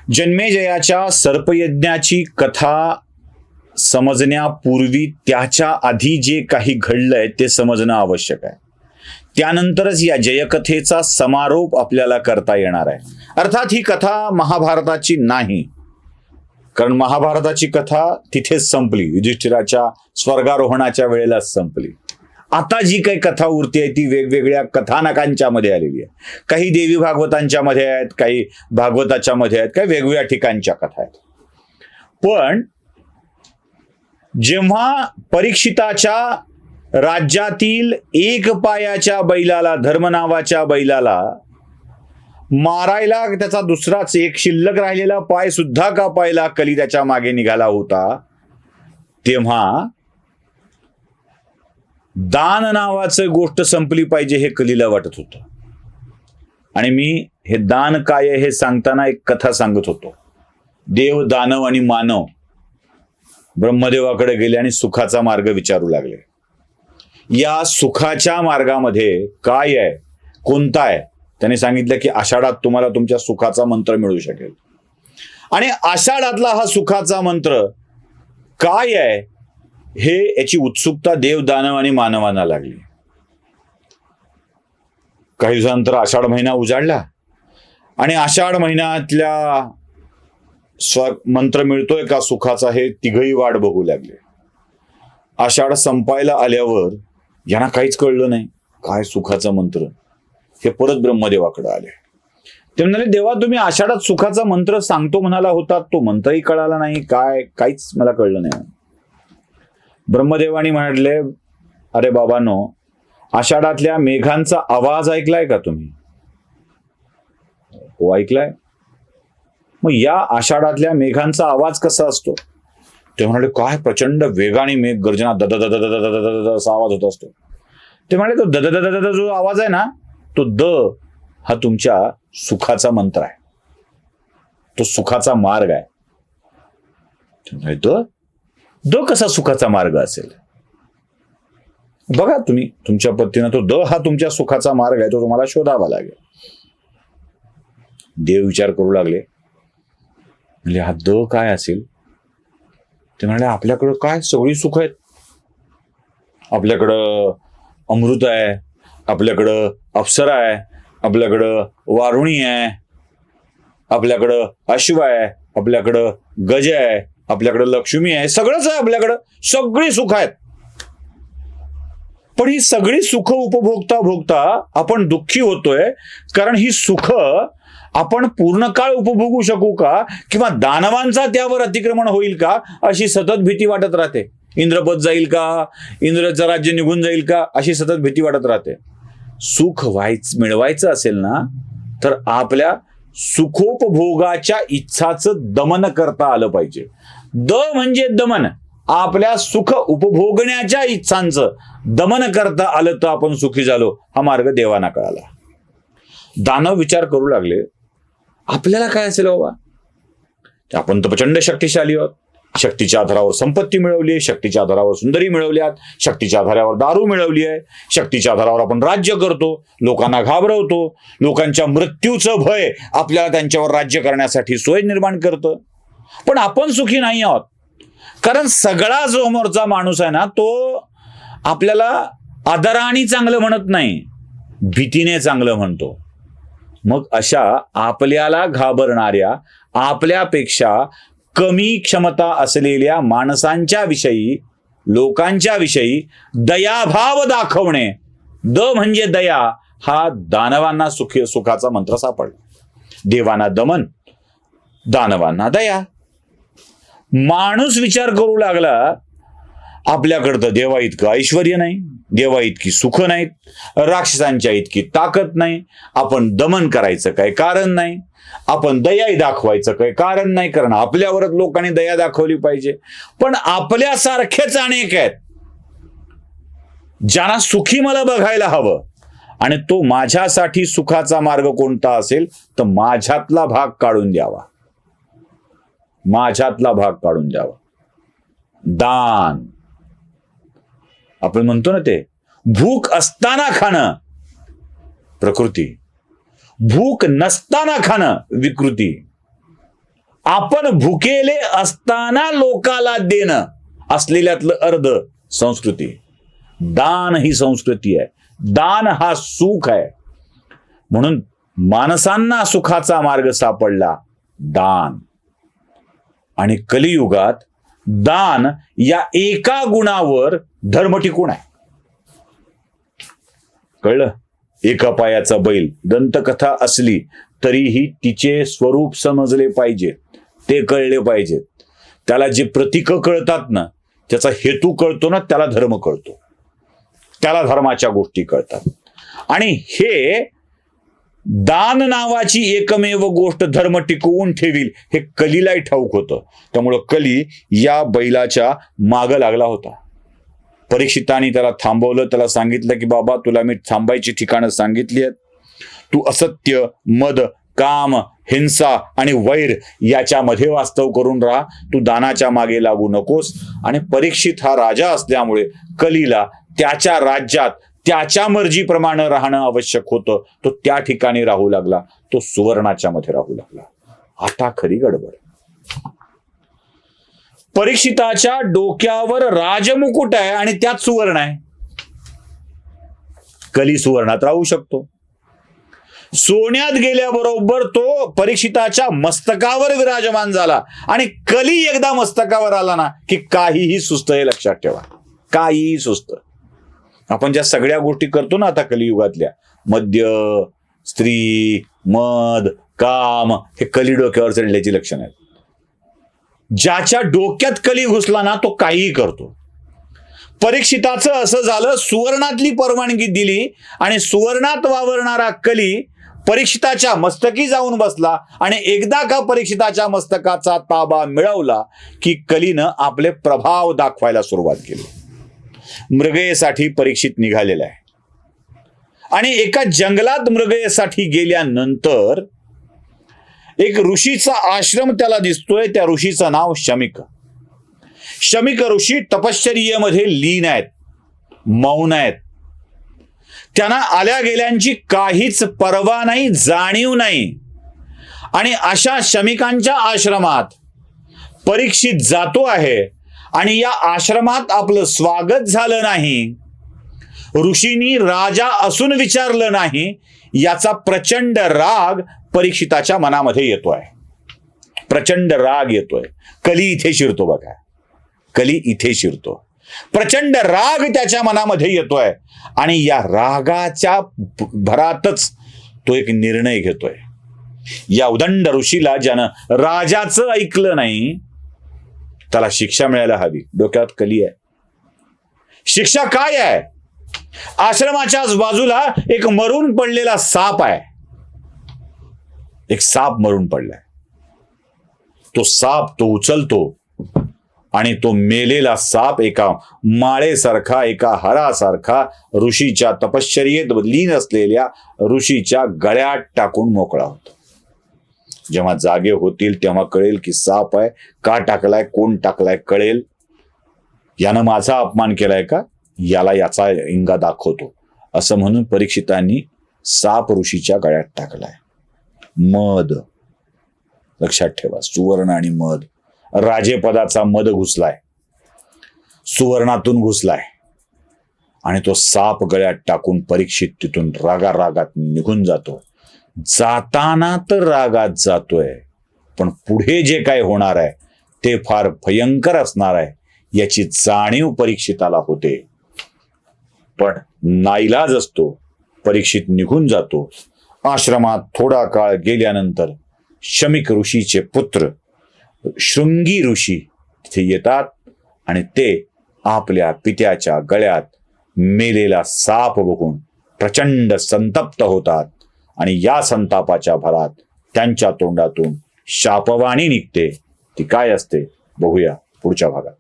जन्मेजयाच्या सर्पयज्ञाची कथा समजण्यापूर्वी त्याच्या आधी जे काही घडलंय ते समजणं आवश्यक आहे. त्यानंतरच या जयकथेचा समारोप आपल्याला करता येणार आहे. अर्थात ही कथा महाभारताची नाही, कारण महाभारताची कथा तिथेच संपली, युधिष्ठिराच्या स्वर्गारोहणाच्या वेळेलाच संपली. आता जी काही कथा उरती आहे ती वेगवेगळ्या कथानकांच्या मध्ये आलेली आहे. काही देवी भागवतांच्या मध्ये आहेत, काही भागवताच्या मध्ये आहेत, काही वेगवेगळ्या ठिकाणच्या कथा आहेत. पण जेव्हा परीक्षिताच्या राज्यातील एक पायाच्या बैलाला, धर्म नावाच्या बैलाला मारायला त्याचा दुसराच एक शिल्लक राहिलेला पाय सुद्धा कापायला कली त्याच्या मागे निघाला होता, तेव्हा दान नावाचं गोष्ट संपली पाहिजे हे कलीला वाटत होतं. आणि मी हे दान काय हे सांगताना एक कथा सांगत होतो. देव, दानव आणि मानव ब्रह्मदेवाकडे गेले आणि सुखाचा मार्ग विचारू लागले. या सुखाच्या मार्गामध्ये काय आहे, कोणता आहे? त्याने सांगितलं की आषाढात तुम्हाला तुमच्या सुखाचा मंत्र मिळू शकेल. आणि आषाढातला हा सुखाचा मंत्र काय आहे हे याची उत्सुकता देव, दानव आणि मानवांना लागली. काही दिवसानंतर आषाढ महिना उजाडला आणि आषाढ महिन्यातल्या मंत्र मिळतोय का सुखाचा हे तिघही वाट बघू लागले. आषाढ संपायला आल्यावर यांना काहीच कळलं नाही काय सुखाचा मंत्र. हे परत ब्रह्मदेवाकडे आले. ते म्हणाले, देवा तुम्ही आषाढात सुखाचा मंत्र सांगतो म्हणाला होता, तो मंत्रही कळाला नाही, काहीच मला कळलं नाही. ब्रह्मदेवानी म्हटले, अरे बाबांनो, आषाढातल्या मेघांचा आवाज ऐकलाय का तुम्ही? हो ऐकलाय. मग या आषाढातल्या मेघांचा आवाज कसा असतो? ते म्हणाले, काय प्रचंड वेगाने मेघ गर्जना दद असा आवाज होत असतो. ते म्हणाले, तो दद जो आवाज आहे ना, तो द हा तुमच्या सुखाचा मंत्र आहे, तो सुखाचा मार्ग आहे. द कसा सुखाचा मार्ग असेल? बघा तुम्ही तुमच्या पद्धतीनं तो द हा तुमच्या सुखाचा मार्ग आहे, तो तुम्हाला शोधावा लागेल. देव विचार करू लागले, म्हणजे हा द काय असेल? ते म्हणाले, आपल्याकडं काय सगळी सुख आहेत. आपल्याकडं अमृत आहे, आपल्याकडं अप्सरा आहे, आपल्याकडं वारुणी आहे, आपल्याकडं अश्व आहे, आपल्याकडं गज आहे, आपल्याकडं लक्ष्मी आहे, सगळंच आहे आपल्याकडं, सगळी सुख आहेत. पण ही सगळी सुख उपभोगता भोगता आपण दुःखी होतोय, कारण ही सुख आपण पूर्ण काळ उपभोगू शकू का, किंवा दानवांचा त्यावर अतिक्रमण होईल का, अशी सतत भीती वाटत राहते. इंद्रपद जाईल का, इंद्रचं राज्य निघून जाईल का, अशी सतत भीती वाटत राहते. सुख मिळवायचं असेल ना, तर आपल्या सुखोपभोगाच्या इच्छाचं दमन करता आलं पाहिजे. द म्हणजे दमन. आपल्या सुख उपभोगण्याच्या इच्छांचं दमन करता आलं तर आपण सुखी झालो. हा मार्ग देवाना कळाला. दानव विचार करू लागले, आपल्याला काय असेल बाबा, आपण तर प्रचंड शक्तिशाली आहोत. शक्तीच्या आधारावर संपत्ती मिळवली आहे, शक्तीच्या आधारावर सुंदरी मिळवल्यात, शक्तीच्या आधारावर दारू मिळवली आहे, शक्तीच्या आधारावर आपण राज्य करतो, लोकांना घाबरवतो, लोकांच्या मृत्यूचं भय आपल्याला त्यांच्यावर राज्य करण्यासाठी सोय निर्माण करतं. पण आपण सुखी नाही आहोत, कारण सगळा जो समोरचा माणूस आहे ना, तो आपल्याला आदराने चांगलं म्हणत नाही, भीतीने चांगलं म्हणतो. मग अशा आपल्याला घाबरणाऱ्या, आपल्यापेक्षा कमी क्षमता असलेल्या माणसांच्या विषयी, लोकांच्या विषयी दयाभाव दाखवणे, द म्हणजे दया, हा दानवांना सुखाचा मंत्र सापडला. देवांना दमन, दानवांना दया. माणूस विचार करू लागला, आपल्याकडं तर देवा इतकं ऐश्वर नाही, देवा इतकी सुख नाहीत, राक्षसांच्या इतकी ताकद नाही, आपण दमन करायचं काही कारण नाही, आपण दयाही दाखवायचं काही कारण नाही, कारण आपल्यावरच लोकांनी दया दाखवली पाहिजे. पण आपल्यासारखेच अनेक आहेत ज्यांना सुखी मला बघायला हवं, आणि तो माझ्यासाठी सुखाचा मार्ग कोणता असेल तर माझ्यातला भाग काढून द्यावा, माझ्यातला भाग काढून द्यावा. दान आपण म्हणतो ना, ते भूक असताना खाणं प्रकृती, भूक नसताना खाणं विकृती. आपण भुकेले असताना लोकाला देणं असलेल्यातलं अर्ध संस्कृती. दान ही संस्कृती आहे. दान हा सुख आहे. म्हणून माणसांना सुखाचा मार्ग सापडला दान. आणि कलियुगात दान या एका गुणावर धर्म टिकून आहे. कळलं? एका पायाचा बैल दंतकथा असली तरीही तिचे स्वरूप समजले पाहिजे, ते कळले पाहिजेत. त्याला जे प्रतीक कळतात ना, त्याचा हेतू कळतो ना, त्याला धर्म कळतो, त्याला धर्माच्या गोष्टी कळतात. आणि हे दान नावाची एकमेव गोष्ट धर्म टिकवून ठेवील हे कलीलाही ठाऊक होतं. त्यामुळं कली या बैलाच्या मागं लागला होता. परीक्षितांनी त्याला थांबवलं, त्याला सांगितलं की बाबा तुला मी थांबायची ठिकाणं सांगितली आहेत. तू असत्य, मद, काम, हिंसा आणि वैर याच्यामध्ये वास्तव करून राहा. तू दानाच्या मागे लागू नकोस. आणि परीक्षित हा राजा असल्यामुळे कलीला त्याच्या राज्यात त्याच्या मर्जीप्रमाणे राहणं आवश्यक होतं. तो त्या ठिकाणी राहू लागला. तो सुवर्णाच्या मध्ये राहू लागला. आता खरी गडबड. परीक्षिताच्या डोक्यावर राजमुकुट आहे आणि त्यात सुवर्ण आहे. कली सुवर्णात राहू शकतो. सोन्यात गेल्याबरोबर तो परीक्षिताच्या मस्तकावर विराजमान झाला. आणि कली एकदा मस्तकावर आला ना की काहीही सुस्त, हे लक्षात ठेवा, काहीही सुस्त. आपण ज्या सगळ्या गोष्टी करतो ना आता कलियुगातल्या, मद्य, स्त्री, मद, काम, हे कली डोक्यावर चढल्याची लक्षणं आहेत. ज्याच्या डोक्यात कली घुसला ना तो काहीही करतो. परीक्षिताचं असं झालं, सुवर्णातली परवानगी दिली आणि सुवर्णात वावरणारा कली परीक्षिताच्या मस्तकी जाऊन बसला. आणि एकदा का परीक्षिताच्या मस्तकाचा ताबा मिळवला की कलीनं आपले प्रभाव दाखवायला सुरुवात केली. मृगयेसाठी परीक्षित निघालेला आहे. आणि एका जंगलात मृगयेसाठी गेल्यानंतर एक ऋषीचा आश्रम त्याला दिसतोय. त्या ऋषीचं नाव शमिक. शमिक ऋषी तपश्चर्येमध्ये लीन आहेत, मौन आहेत. त्यांना आल्या गेल्यांची काहीच पर्वा नाही, जाणीव नाही. आणि अशा शमिकांच्या आश्रमात परीक्षित जातो आहे. आणि या आश्रमात आपलं स्वागत झालं नाही, ऋषींनी राजा असून विचारलं नाही, याचा प्रचंड राग परीक्षिताच्या मनामध्ये येतोय. प्रचंड राग येतोय. कली इथे शिरतो बघा, कली इथे शिरतो. प्रचंड राग त्याच्या मनामध्ये येतोय. आणि या रागाच्या भरातच तो एक निर्णय घेतोय. या उदंड ऋषीला ज्यानं राजाचं ऐकलं नाही त्याला शिक्षा मिळायला हवी. डोक्यात कली आहे. शिक्षा काय आहे? आश्रमाच्याच बाजूला एक मरून पडलेला साप आहे. एक साप मरून पडलाय. तो साप तो उचलतो आणि तो मेलेला साप एका माळेसारखा, एका हरासारखा ऋषीच्या तपश्चर्येत लीन असलेल्या ऋषीच्या गळ्यात टाकून मोकळा होतो. जेव्हा जागे होतील तेव्हा कळेल की साप आहे. का टाकलाय, कोण टाकलाय कळेल. यानं माझा अपमान केलाय का, याला याचा इंगा दाखवतो, असं म्हणून परीक्षितांनी साप ऋषीच्या गळ्यात टाकलाय. मध, लक्षात ठेवा, सुवर्ण आणि मध. राजेपदाचा मध घुसलाय, सुवर्णातून घुसलाय. आणि तो साप गळ्यात टाकून परीक्षित तिथून रागारागात निघून जातो. जाताना तर रागात जातोय, पण पुढे जे काय होणार आहे ते फार भयंकर असणार आहे याची जाणीव परीक्षिताला होते. पण नाईलाज असतो. परीक्षित निघून जातो. आश्रमात थोडा काळ गेल्यानंतर शमिक ऋषीचे पुत्र शृंगी ऋषी तिथे येतात आणि ते आपल्या पित्याच्या गळ्यात मेलेला साप बघून प्रचंड संतप्त होतात. आणि या संतापाच्या भरात त्यांच्या तोंडातून शापवाणी निघते. ती काय असते बघूया पुढच्या भागात.